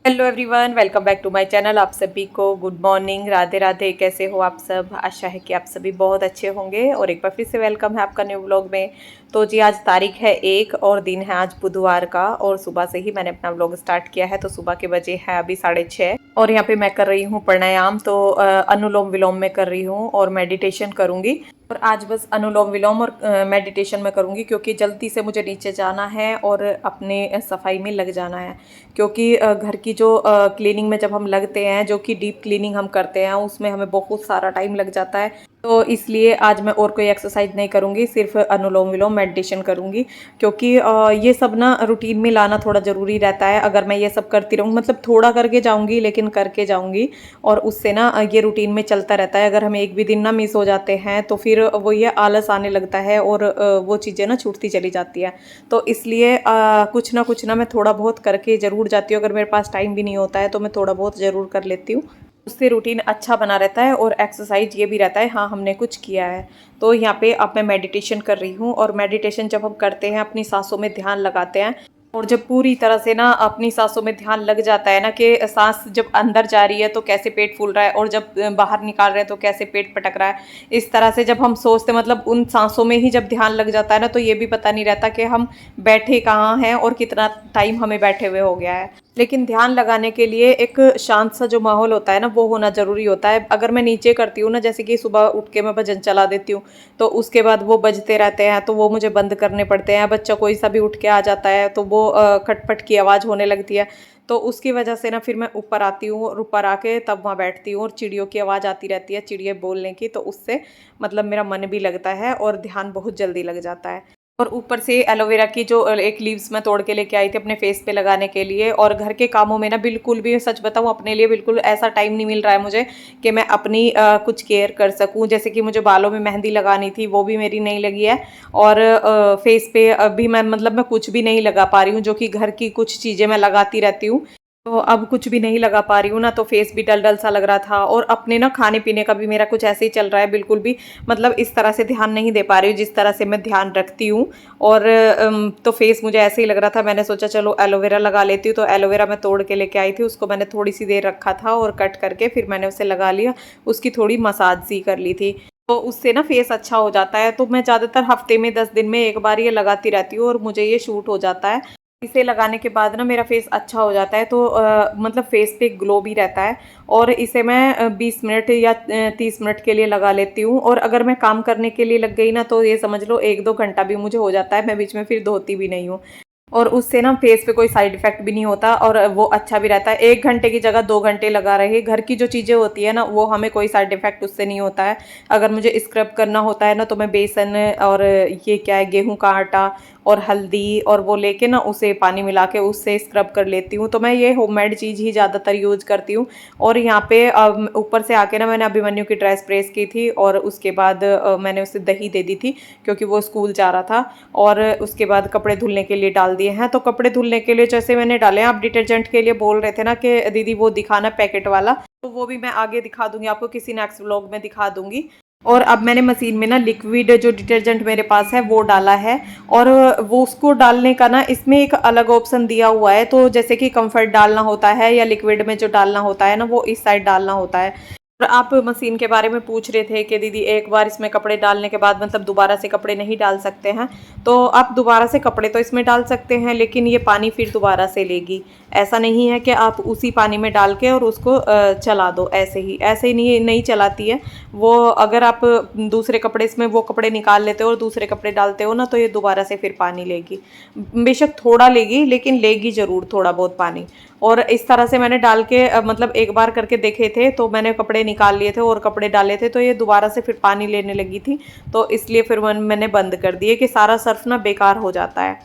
Hello everyone, welcome back to my channel. आप सभी को गुड मॉर्निंग, राधे राधे। कैसे हो आप सब? आशा है कि आप सभी बहुत अच्छे होंगे और एक बार फिर से वेलकम है आपका न्यू व्लॉग में। तो जी, आज तारीख है 1 और दिन है आज बुधवार का और सुबह से ही मैंने अपना व्लॉग स्टार्ट किया है। तो सुबह के बजे है अभी 6:30 और यहाँ पे मैं कर रही हूँ प्राणायाम। तो अनुलोम विलोम में कर रही हूँ और मेडिटेशन करूँगी। और आज बस अनुलोम विलोम और मेडिटेशन में करूँगी क्योंकि जल्दी से मुझे नीचे जाना है और अपने सफाई में लग जाना है। क्योंकि घर की जो क्लीनिंग में जब हम लगते हैं, जो कि डीप क्लीनिंग हम करते हैं, उसमें हमें बहुत सारा टाइम लग जाता है। तो इसलिए आज मैं और कोई एक्सरसाइज नहीं करूँगी, सिर्फ अनुलोम विलोम मेडिटेशन करूँगी। क्योंकि ये सब ना रूटीन में लाना थोड़ा ज़रूरी रहता है। अगर मैं ये सब करती रहूँ, मतलब थोड़ा करके जाऊँगी लेकिन करके जाऊँगी, और उससे ना ये रूटीन में चलता रहता है। अगर हम एक भी दिन ना मिस हो जाते हैं तो फिर वो ये आलस आने लगता है और वो चीज़ें ना छूटती चली जाती है। तो इसलिए कुछ ना मैं थोड़ा बहुत करके ज़रूर जाती हूँ। अगर मेरे पास टाइम भी नहीं होता है तो मैं थोड़ा बहुत ज़रूर कर लेती हूँ। उससे रूटीन अच्छा बना रहता है और एक्सरसाइज ये भी रहता है, हाँ हमने कुछ किया है। तो यहाँ पे अब मैं मेडिटेशन कर रही हूँ और मेडिटेशन जब हम करते हैं, अपनी सांसों में ध्यान लगाते हैं, और जब पूरी तरह से ना अपनी सांसों में ध्यान लग जाता है ना कि सांस जब अंदर जा रही है तो कैसे पेट फूल रहा है और जब बाहर निकाल रहे हैं तो कैसे पेट पटक रहा है, इस तरह से जब हम सोचते, मतलब उन सांसों में ही जब ध्यान लग जाता है ना, तो ये भी पता नहीं रहता कि हम बैठे कहाँ हैं और कितना टाइम हमें बैठे हुए हो गया है। लेकिन ध्यान लगाने के लिए एक शांत सा जो माहौल होता है ना, वो होना ज़रूरी होता है। अगर मैं नीचे करती हूँ ना, जैसे कि सुबह उठ के मैं भजन चला देती हूँ, तो उसके बाद वो बजते रहते हैं तो वो मुझे बंद करने पड़ते हैं। बच्चा कोई सा भी उठ के आ जाता है तो वो खटपट की आवाज़ होने लगती है। तो उसकी वजह से ना फिर मैं ऊपर आती हूँ और ऊपर आके तब वहाँ बैठती हूँ, और चिड़ियों की आवाज़ आती रहती है, चिड़िया बोलने की, तो उससे मतलब मेरा मन भी लगता है और ध्यान बहुत जल्दी लग जाता है। और ऊपर से एलोवेरा की जो एक लीव्स मैं तोड़ के लेके आई थी अपने फेस पे लगाने के लिए। और घर के कामों में ना बिल्कुल भी, सच बताऊँ, अपने लिए बिल्कुल ऐसा टाइम नहीं मिल रहा है मुझे कि मैं अपनी कुछ केयर कर सकूं। जैसे कि मुझे बालों में मेहंदी लगानी थी, वो भी मेरी नहीं लगी है। और फेस पे अभी मैं कुछ भी नहीं लगा पा रही हूँ, जो कि घर की कुछ चीज़ें मैं लगाती रहती हूँ। तो अब कुछ भी नहीं लगा पा रही हूँ ना, तो फेस भी डल डल सा लग रहा था। और अपने ना खाने पीने का भी मेरा कुछ ऐसे ही चल रहा है, बिल्कुल भी मतलब इस तरह से ध्यान नहीं दे पा रही हूँ जिस तरह से मैं ध्यान रखती हूँ। और तो फेस मुझे ऐसे ही लग रहा था। मैंने सोचा चलो एलोवेरा लगा लेती हूँ। तो एलोवेरा मैं तोड़ के लेके आई थी, उसको मैंने थोड़ी सी देर रखा था और कट करके फिर मैंने उसे लगा लिया। उसकी थोड़ी मसाज सी कर ली थी, तो उससे ना फेस अच्छा हो जाता है। तो मैं ज़्यादातर हफ्ते में 10 दिन में एक बार ये लगाती रहती हूँ और मुझे ये शूट हो जाता है। इसे लगाने के बाद ना मेरा फेस अच्छा हो जाता है। तो मतलब फेस पे ग्लो भी रहता है। और इसे मैं 20 मिनट या 30 मिनट के लिए लगा लेती हूँ। और अगर मैं काम करने के लिए लग गई ना, तो ये समझ लो 1-2 घंटा भी मुझे हो जाता है। मैं बीच में फिर धोती भी नहीं हूँ। और उससे ना फेस पे कोई साइड इफेक्ट भी नहीं होता और वो अच्छा भी रहता है। 1 घंटे की जगह 2 घंटे लगा रहे, घर की जो चीज़ें होती है ना, वो हमें कोई साइड इफेक्ट उससे नहीं होता है। अगर मुझे स्क्रब करना होता है ना, तो मैं बेसन और ये क्या है, गेहूं का आटा और हल्दी और वो लेके ना उसे पानी मिला के उससे स्क्रब कर लेती हूँ। तो मैं ये होममेड चीज़ ही ज़्यादातर यूज करती हूँ। और यहाँ पे ऊपर से आके ना मैंने अभिमन्यु की ड्रेस प्रेस की थी और उसके बाद मैंने उसे दही दे दी थी क्योंकि वो स्कूल जा रहा था। और उसके बाद कपड़े धुलने के लिए डाल दिए हैं। तो कपड़े धुलने के लिए जैसे मैंने डाले हैं, आप डिटर्जेंट के लिए बोल रहे थे ना कि दीदी वो दिखाना पैकेट वाला, तो वो भी मैं आगे दिखा दूंगी आपको, किसी नेक्स्ट व्लॉग में दिखा दूंगी। और अब मैंने मशीन में ना लिक्विड जो डिटर्जेंट मेरे पास है वो डाला है। और वो उसको डालने का ना इसमें एक अलग ऑप्शन दिया हुआ है। तो जैसे कि कंफर्ट डालना होता है या लिक्विड में जो डालना होता है ना, वो इस साइड डालना होता है। और आप मशीन के बारे में पूछ रहे थे कि दीदी एक बार इसमें कपड़े डालने के बाद मतलब दोबारा से कपड़े नहीं डाल सकते हैं। तो आप दोबारा से कपड़े तो इसमें डाल सकते हैं, लेकिन ये पानी फिर दोबारा से लेगी। ऐसा नहीं है कि आप उसी पानी में डाल के और उसको चला दो, ऐसे ही नहीं चलाती है वो। अगर आप दूसरे कपड़े इसमें वो कपड़े निकाल लेते हो और दूसरे कपड़े डालते हो ना, तो ये दोबारा से फिर पानी लेगी। बेशक थोड़ा लेगी, लेकिन लेगी ज़रूर थोड़ा बहुत पानी। और इस तरह से मैंने डाल के मतलब एक बार करके देखे थे, तो मैंने कपड़े निकाल लिए थे और कपड़े डाले थे, तो ये दोबारा से फिर पानी लेने लगी थी। तो इसलिए फिर मैंने बंद कर दिए कि सारा सर्फ ना बेकार हो जाता है।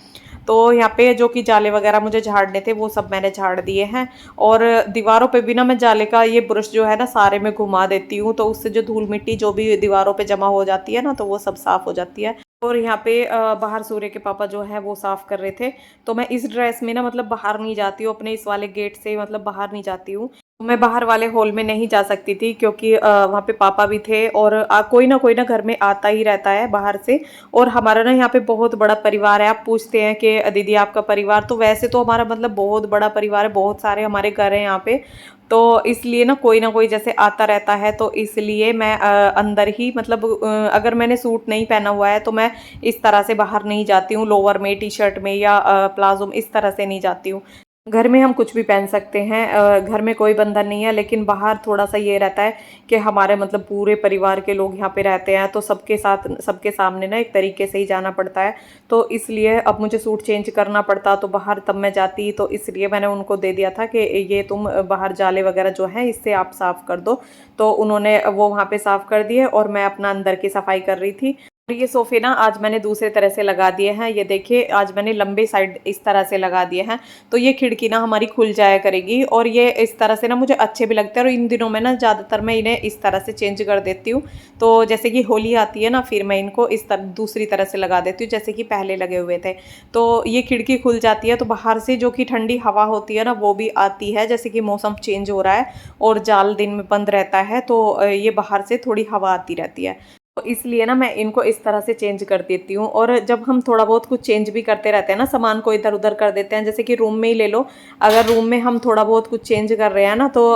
तो यहाँ पे जो कि जाले वगैरह मुझे झाड़ने थे वो सब मैंने झाड़ दिए हैं। और दीवारों पे भी ना मैं जाले का ये ब्रश जो है ना सारे में घुमा देती हूँ, तो उससे जो धूल मिट्टी जो भी दीवारों पे जमा हो जाती है ना, तो वो सब साफ हो जाती है। और यहाँ पे बाहर सूर्य के पापा जो है वो साफ कर रहे थे। तो मैं इस ड्रेस में ना मतलब बाहर नहीं जाती हूँ, अपने इस वाले गेट से मतलब बाहर नहीं जाती हूँ। मैं बाहर वाले हॉल में नहीं जा सकती थी क्योंकि वहाँ पे पापा भी थे और कोई ना घर में आता ही रहता है बाहर से। और हमारा ना यहाँ पे बहुत बड़ा परिवार है। आप पूछते हैं कि दीदी आपका परिवार, तो वैसे तो हमारा मतलब बहुत बड़ा परिवार है, बहुत सारे हमारे घर हैं यहाँ पे। तो इसलिए ना कोई जैसे आता रहता है, तो इसलिए मैं अंदर ही मतलब अगर मैंने सूट नहीं पहना हुआ है तो मैं इस तरह से बाहर नहीं जाती हूँ, लोअर में टी शर्ट में या प्लाजो में, इस तरह से नहीं जाती हूँ। घर में हम कुछ भी पहन सकते हैं, घर में कोई बंधन नहीं है, लेकिन बाहर थोड़ा सा ये रहता है कि हमारे मतलब पूरे परिवार के लोग यहाँ पे रहते हैं, तो सबके साथ सबके सामने ना एक तरीके से ही जाना पड़ता है। तो इसलिए अब मुझे सूट चेंज करना पड़ता तो बाहर तब मैं जाती, तो इसलिए मैंने उनको दे दिया था कि ये तुम बाहर जाले वगैरह जो है इससे आप साफ़ कर दो। तो उन्होंने वो वहाँ पे साफ़ कर दिए और मैं अपना अंदर की सफाई कर रही थी। ये सोफे ना आज मैंने दूसरे तरह से लगा दिए हैं, ये देखिए आज मैंने लंबे साइड इस तरह से लगा दिए हैं। तो ये खिड़की ना हमारी खुल जाया करेगी और ये इस तरह से ना मुझे अच्छे भी लगते हैं। और इन दिनों में ना ज़्यादातर मैं इन्हें इस तरह से चेंज कर देती हूँ। तो जैसे कि होली आती है ना, फिर मैं इनको इस तरह दूसरी तरह से लगा देती हूँ जैसे कि पहले लगे हुए थे। तो ये खिड़की खुल जाती है तो बाहर से जो कि ठंडी हवा होती है ना वो भी आती है, जैसे कि मौसम चेंज हो रहा है और जाल दिन में बंद रहता है, तो ये बाहर से थोड़ी हवा आती रहती है। तो इसलिए ना मैं इनको इस तरह से चेंज कर देती हूँ। और जब हम थोड़ा बहुत कुछ चेंज भी करते रहते हैं ना, सामान को इधर उधर कर देते हैं, जैसे कि रूम में ही ले लो, अगर रूम में हम थोड़ा बहुत कुछ चेंज कर रहे हैं ना तो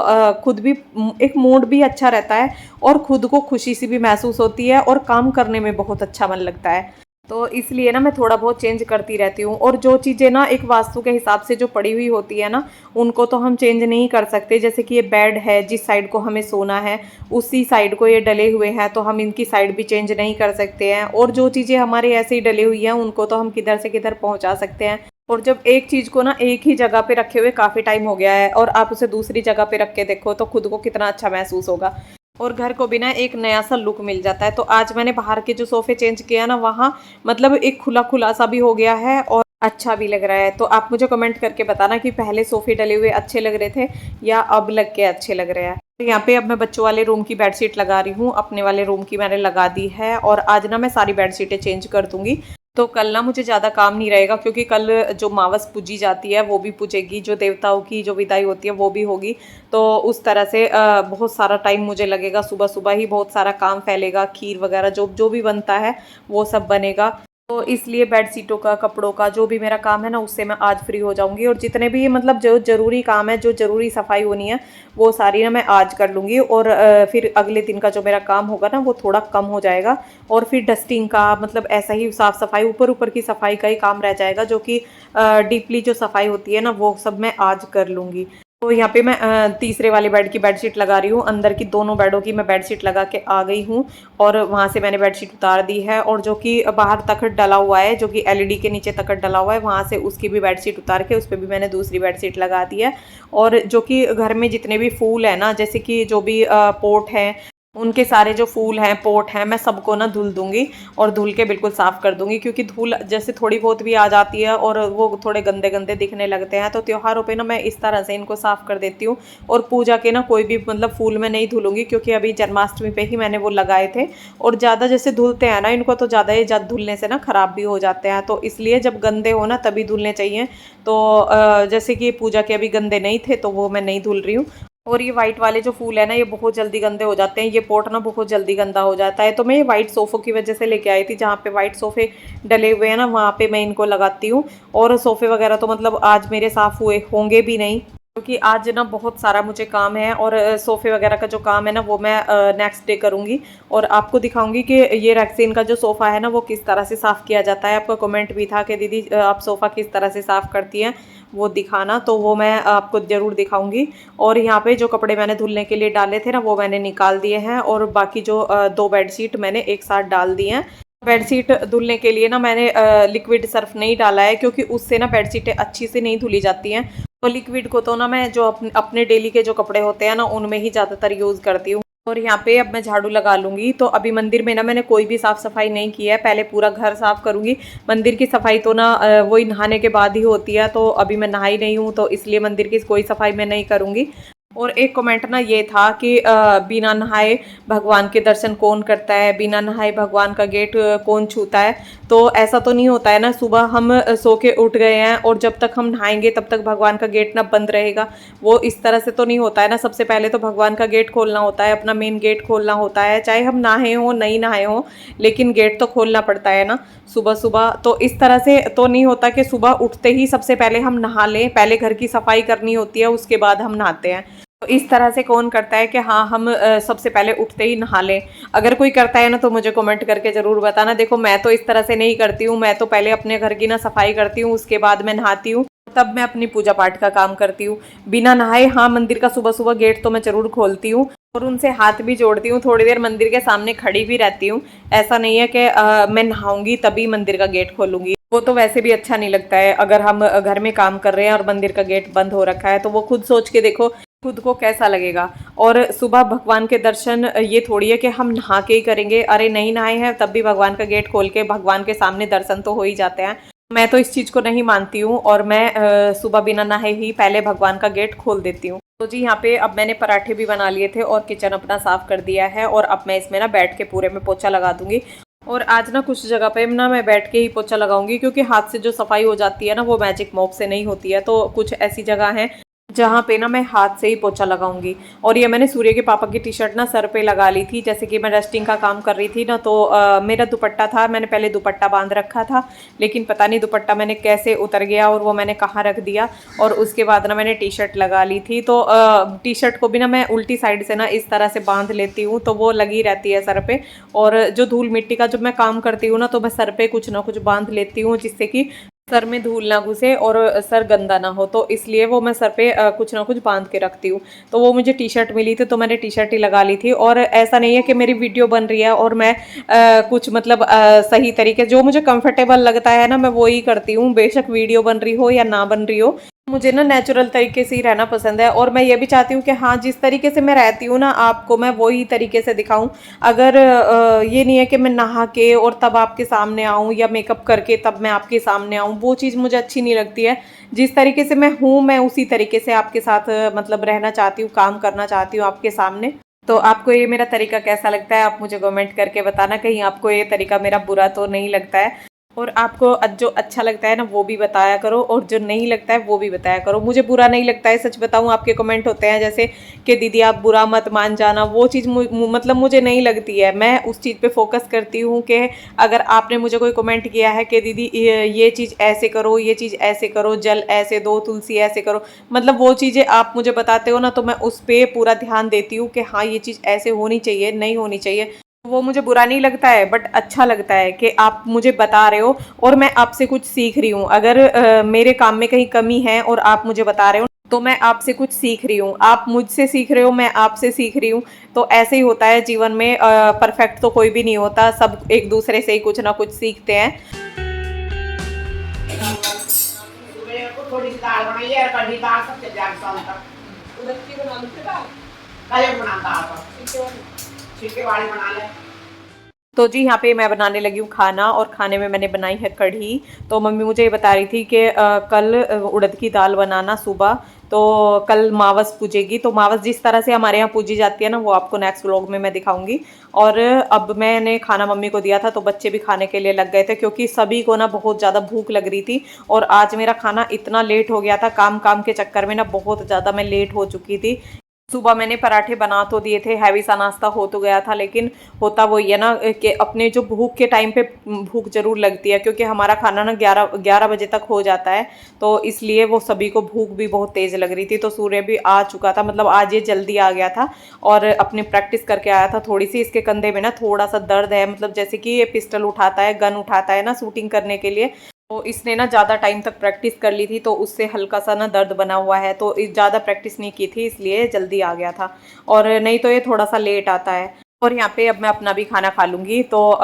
खुद भी एक मूड भी अच्छा रहता है और खुद को खुशी सी भी महसूस होती है और काम करने में बहुत अच्छा मन लगता है। तो इसलिए ना मैं थोड़ा बहुत चेंज करती रहती हूँ। और जो चीज़ें ना एक वास्तु के हिसाब से जो पड़ी हुई होती है ना, उनको तो हम चेंज नहीं कर सकते। जैसे कि ये बेड है, जिस साइड को हमें सोना है उसी साइड को ये डले हुए हैं, तो हम इनकी साइड भी चेंज नहीं कर सकते हैं। और जो चीज़ें हमारे ऐसे ही डली हुई हैं उनको तो हम किधर से किधर पहुँचा सकते हैं। और जब एक चीज़ को ना एक ही जगह पे रखे हुए काफ़ी टाइम हो गया है और आप उसे दूसरी जगह पे रख के देखो तो खुद को कितना अच्छा महसूस होगा और घर को भी ना एक नया सा लुक मिल जाता है। तो आज मैंने बाहर के जो सोफे चेंज किया ना, वहाँ मतलब एक खुला खुला सा भी हो गया है और अच्छा भी लग रहा है। तो आप मुझे कमेंट करके बताना कि पहले सोफे डले हुए अच्छे लग रहे थे या अब लग के अच्छे लग रहे हैं। तो यहाँ पे अब मैं बच्चों वाले रूम की बेडशीट लगा रही हूँ, अपने वाले रूम की मैंने लगा दी है और आज ना मैं सारी बेडशीटें चेंज कर दूंगी। तो कल ना मुझे ज़्यादा काम नहीं रहेगा क्योंकि कल जो मावस पूजी जाती है वो भी पूजेगी, जो देवताओं की जो विदाई होती है वो भी होगी। तो उस तरह से बहुत सारा टाइम मुझे लगेगा, सुबह सुबह ही बहुत सारा काम फैलेगा, खीर वगैरह जो जो भी बनता है वो सब बनेगा। तो इसलिए बेडशीटों का, कपड़ों का जो भी मेरा काम है ना उससे मैं आज फ्री हो जाऊंगी। और जितने भी मतलब जो ज़रूरी काम है, जो ज़रूरी सफाई होनी है वो सारी ना मैं आज कर लूँगी। और फिर अगले दिन का जो मेरा काम होगा ना वो थोड़ा कम हो जाएगा। और फिर डस्टिंग का मतलब ऐसा ही साफ़ सफाई, ऊपर ऊपर की सफाई का ही काम रह जाएगा, जो कि डीपली जो सफाई होती है ना वो सब मैं आज कर लूँगी। तो यहाँ पे मैं तीसरे वाले बेड की बेडशीट लगा रही हूँ। अंदर की दोनों बेडों की मैं बेडशीट लगा के आ गई हूँ और वहाँ से मैंने बेडशीट उतार दी है। और जो कि बाहर तखत डला हुआ है, जो कि एलईडी के नीचे तखत डला हुआ है, वहाँ से उसकी भी बेडशीट उतार के उस पर भी मैंने दूसरी बेडशीट लगा दी है। और जो कि घर में जितने भी फूल है ना, जैसे कि जो भी पोट है, उनके सारे जो फूल हैं, पोट हैं, मैं सबको ना धुल दूंगी और धुल के बिल्कुल साफ़ कर दूंगी। क्योंकि धूल जैसे थोड़ी बहुत भी आ जाती है और वो थोड़े गंदे गंदे दिखने लगते हैं, तो त्योहारों पे ना मैं इस तरह से इनको साफ़ कर देती हूँ। और पूजा के ना कोई भी मतलब फूल में नहीं धुलूंगी क्योंकि अभी जन्माष्टमी पे ही मैंने वो लगाए थे। और ज़्यादा जैसे धुलते हैं ना इनको तो ज़्यादा ही धुलने से ना ख़राब भी हो जाते हैं, तो इसलिए जब गंदे हो ना तभी धुलने चाहिए। तो जैसे कि पूजा के अभी गंदे नहीं थे तो वो मैं नहीं धुल रही हूँ। और ये वाइट वाले जो फूल है ना ये बहुत जल्दी गंदे हो जाते हैं, ये पोट ना बहुत जल्दी गंदा हो जाता है। तो मैं ये वाइट सोफ़ों की वजह से लेके आई थी, जहाँ पे वाइट सोफ़े डले हुए हैं ना वहाँ पे मैं इनको लगाती हूँ। और सोफ़े वगैरह तो मतलब आज मेरे साफ़ हुए होंगे भी नहीं क्योंकि आज ना बहुत सारा मुझे काम है। और सोफ़े वगैरह का जो काम है ना वो मैं नेक्स्ट डे करूँगी और आपको दिखाऊंगी कि ये रैक्सीन का जो सोफ़ा है ना वो किस तरह से साफ़ किया जाता है। आपका कमेंट भी था कि दीदी आप सोफ़ा किस तरह से साफ़ करती हैं, वो दिखाना, तो वो मैं आपको ज़रूर दिखाऊंगी। और यहाँ पे जो कपड़े मैंने धुलने के लिए डाले थे ना वो मैंने निकाल दिए हैं और बाकी जो 2 बेडशीट मैंने एक साथ डाल दी हैं। बेडशीट धुलने के लिए ना मैंने लिक्विड सर्फ नहीं डाला है क्योंकि उससे ना बेडशीटें अच्छी से नहीं धुली जाती हैं। तो लिक्विड को तो ना मैं जो अपने डेली के जो कपड़े होते हैं ना उनमें ही ज़्यादातर यूज़ करती हूँ। और यहाँ पे अब मैं झाड़ू लगा लूँगी। तो अभी मंदिर में ना मैंने कोई भी साफ़ सफाई नहीं की है, पहले पूरा घर साफ़ करूँगी। मंदिर की सफाई तो ना वही नहाने के बाद ही होती है, तो अभी मैं नहाई नहीं हूँ तो इसलिए मंदिर की कोई सफाई मैं नहीं करूँगी। और एक कमेंट ना ये था कि बिना नहाए भगवान के दर्शन कौन करता है, बिना नहाए भगवान का गेट कौन छूता है। तो ऐसा तो नहीं होता है ना, सुबह हम सो के उठ गए हैं और जब तक हम नहाएंगे तब तक भगवान का गेट ना बंद रहेगा, वो इस तरह से तो नहीं होता है ना। सबसे पहले तो भगवान का गेट खोलना होता है, अपना मेन गेट खोलना होता है, चाहे हम नहाए हो नहीं नहाए हो, लेकिन गेट तो खोलना पड़ता है ना सुबह सुबह। तो इस तरह से तो नहीं होता कि सुबह उठते ही सबसे पहले हम नहा लें, पहले घर की सफाई करनी होती है उसके बाद हम नहाते हैं। तो इस तरह से कौन करता है कि हाँ हम सबसे पहले उठते ही नहा लें। अगर कोई करता है ना तो मुझे कमेंट करके ज़रूर बताना। देखो मैं तो इस तरह से नहीं करती हूँ, मैं तो पहले अपने घर की ना सफाई करती हूँ, उसके बाद मैं नहाती हूँ, तब मैं अपनी पूजा पाठ का काम करती हूँ। बिना नहाए हाँ मंदिर का सुबह सुबह गेट तो मैं ज़रूर खोलती हूँ और उनसे हाथ भी जोड़ती हूँ, थोड़ी देर मंदिर के सामने खड़ी भी रहती हूँ। ऐसा नहीं है कि मैं नहाऊंगी तभी मंदिर का गेट खोलूंगी, वो तो वैसे भी अच्छा नहीं लगता है। अगर हम घर में काम कर रहे हैं और मंदिर का गेट बंद हो रखा है तो वो खुद सोच के देखो खुद को कैसा लगेगा। और सुबह भगवान के दर्शन ये थोड़ी है कि हम नहा के ही करेंगे, अरे नहीं नहाए हैं तब भी भगवान का गेट खोल के भगवान के सामने दर्शन तो हो ही जाते हैं। मैं तो इस चीज़ को नहीं मानती हूँ और मैं सुबह बिना नहाए ही पहले भगवान का गेट खोल देती हूँ। तो जी यहाँ पे अब मैंने पराठे भी बना लिए थे और किचन अपना साफ कर दिया है और अब मैं इसमें ना बैठ के पूरे में पोछा लगा दूंगी। और आज ना कुछ जगह पे ना मैं बैठ के ही पोछा लगाऊंगी, क्योंकि हाथ से जो सफाई हो जाती है ना वो मैजिक मॉप से नहीं होती है। तो कुछ ऐसी जगह है जहाँ पे ना मैं हाथ से ही पोछा लगाऊंगी। और ये मैंने सूर्य के पापा की टी शर्ट ना सर पे लगा ली थी, जैसे कि मैं डस्टिंग का काम कर रही थी ना, तो मेरा दुपट्टा था, मैंने पहले दुपट्टा बांध रखा था, लेकिन पता नहीं दुपट्टा मैंने कैसे उतर गया और वो मैंने कहाँ रख दिया। और उसके बाद ना मैंने टी शर्ट लगा ली थी, तो टी शर्ट को भी ना मैं उल्टी साइड से ना इस तरह से बांध लेती हूँ तो वो लगी रहती है सर पे। और जो धूल मिट्टी का जब मैं काम करती हूँ ना तो मैं सर पे कुछ ना कुछ बांध लेती हूँ, जिससे कि सर में धूल ना घुसे और सर गंदा ना हो। तो इसलिए वो मैं सर पे कुछ ना कुछ बांध के रखती हूँ। तो वो मुझे टी शर्ट मिली थी तो मैंने टी शर्ट ही लगा ली थी। और ऐसा नहीं है कि मेरी वीडियो बन रही है और मैं कुछ मतलब सही तरीके जो मुझे कंफर्टेबल लगता है ना मैं वो ही करती हूँ, बेशक वीडियो बन रही हो या ना बन रही हो। मुझे ना नेचुरल तरीके से ही रहना पसंद है और मैं ये भी चाहती हूँ कि हाँ जिस तरीके से मैं रहती हूँ ना आपको मैं वही तरीके से दिखाऊं। अगर ये नहीं है कि मैं नहा के और तब आपके सामने आऊँ या मेकअप करके तब मैं आपके सामने आऊँ, वो चीज़ मुझे अच्छी नहीं लगती है। जिस तरीके से मैं हूँ मैं उसी तरीके से आपके साथ मतलब रहना चाहती हूँ, काम करना चाहती हूँ आपके सामने। तो आपको ये मेरा तरीका कैसा लगता है आप मुझे कमेंट करके बताना, कहीं आपको ये तरीका मेरा बुरा तो नहीं लगता है। और आपको जो अच्छा लगता है ना वो भी बताया करो और जो नहीं लगता है वो भी बताया करो। मुझे बुरा नहीं लगता है, सच बताऊं आपके कमेंट होते हैं जैसे कि दीदी आप बुरा मत मान जाना, वो चीज़ मतलब मुझे नहीं लगती है। मैं उस चीज़ पे फोकस करती हूँ कि अगर आपने मुझे कोई कमेंट किया है कि दीदी ये चीज़ ऐसे करो, ये चीज़ ऐसे करो, जल ऐसे दो, तुलसी ऐसे करो, मतलब वो चीज़ें आप मुझे बताते हो ना तो मैं उस पर पूरा ध्यान देती हूँ कि हाँ ये चीज़ ऐसे होनी चाहिए, नहीं होनी चाहिए। वो मुझे बुरा नहीं लगता है बट अच्छा लगता है कि आप मुझे बता रहे हो और मैं आपसे कुछ सीख रही हूँ। अगर मेरे काम में कहीं कमी है और आप मुझे बता रहे हो तो मैं आपसे कुछ सीख रही हूँ, आप मुझसे सीख रहे हो, मैं आपसे सीख रही हूँ। तो ऐसे ही होता है जीवन में, परफेक्ट तो कोई भी नहीं होता, सब एक दूसरे से ही कुछ ना कुछ सीखते हैं। थोड़ी सी दाल बनाई है, कढ़ी दाल सबसे ज्यादा पसंद था। उधर की बना लो दाल, कल बना दाल छिलके वाली बना ले। तो जी यहाँ पे मैं बनाने लगी हूँ खाना और खाने में मैंने बनाई है कढ़ी। तो मम्मी मुझे ये बता रही थी कि कल उड़द की दाल बनाना सुबह, तो कल मावस पूजेगी। तो मावस जिस तरह से हमारे यहाँ पूजी जाती है ना वो आपको नेक्स्ट व्लॉग में मैं दिखाऊंगी। और अब मैंने खाना मम्मी को दिया था तो बच्चे भी खाने के लिए लग गए थे, क्योंकि सभी को ना बहुत ज़्यादा भूख लग रही थी। और आज मेरा खाना इतना लेट हो गया था, काम काम के चक्कर में ना बहुत ज़्यादा मैं लेट हो चुकी थी। सुबह मैंने पराठे बना तो दिए थे, हैवी सा नाश्ता हो तो गया था, लेकिन होता वही है ना कि अपने जो भूख के टाइम पे भूख जरूर लगती है, क्योंकि हमारा खाना ना 11 बजे तक हो जाता है। तो इसलिए वो सभी को भूख भी बहुत तेज़ लग रही थी। तो सूर्य भी आ चुका था, मतलब आज ये जल्दी आ गया था और अपने प्रैक्टिस करके आया था। थोड़ी सी इसके कंधे में ना थोड़ा सा दर्द है, मतलब जैसे कि ये पिस्टल उठाता है, गन उठाता है ना शूटिंग करने के लिए, तो इसने ना ज़्यादा टाइम तक प्रैक्टिस कर ली थी तो उससे हल्का सा ना दर्द बना हुआ है। तो ज़्यादा प्रैक्टिस नहीं की थी इसलिए जल्दी आ गया था, और नहीं तो ये थोड़ा सा लेट आता है। और यहाँ पे अब मैं अपना भी खाना खा लूँगी। तो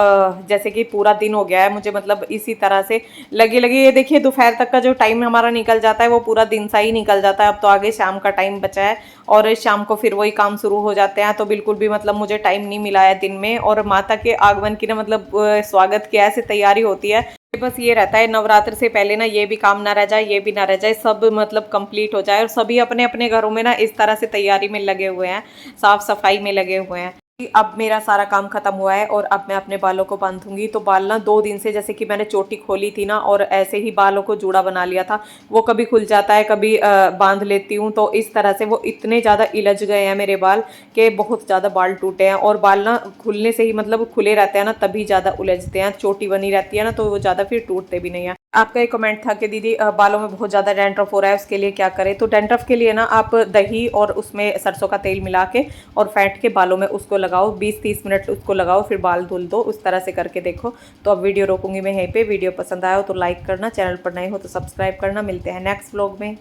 जैसे कि पूरा दिन हो गया है मुझे, मतलब इसी तरह से लगे लगे, ये देखिए दोपहर तक का जो टाइम हमारा निकल जाता है वो पूरा दिन सा ही निकल जाता है। अब तो आगे शाम का टाइम बचा है और शाम को फिर वही काम शुरू हो जाते हैं। तो बिल्कुल भी मतलब मुझे टाइम नहीं मिला है दिन में। और माता के आगमन की ना मतलब स्वागत की ऐसे तैयारी होती है बस ये रहता है नवरात्र से पहले ना ये भी काम ना रह जाए, ये भी ना रह जाए, सब मतलब कंप्लीट हो जाए और सभी अपने अपने घरों में ना इस तरह से तैयारी में लगे हुए हैं, साफ सफाई में लगे हुए हैं। अब मेरा सारा काम खत्म हुआ है और अब मैं अपने बालों को बांधूंगी। तो बाल ना 2 दिन से, जैसे कि मैंने चोटी खोली थी ना और ऐसे ही बालों को जूड़ा बना लिया था, वो कभी खुल जाता है कभी बांध लेती हूँ, तो इस तरह से वो इतने ज़्यादा इलझ गए हैं मेरे बाल कि बहुत ज़्यादा बाल टूटे हैं। और बाल ना खुलने से ही मतलब खुले रहते हैं ना तभी ज़्यादा उलझते हैं, चोटी बनी रहती है ना तो वो ज़्यादा फिर टूटते भी नहीं है। आपका एक कमेंट था कि दीदी बालों में बहुत ज़्यादा डैंड्रफ हो रहा है, उसके लिए क्या करें। तो डैंड्रफ के लिए ना आप दही और उसमें सरसों का तेल मिला के और फेंट के बालों में उसको लगाओ, 20-30 मिनट उसको लगाओ, फिर बाल धुल दो। उस तरह से करके देखो। तो अब वीडियो रोकूंगी मैं यहीं पे। वीडियो पसंद आया हो तो लाइक करना, चैनल पर नए हो तो सब्सक्राइब करना। मिलते हैं नेक्स्ट व्लॉग में।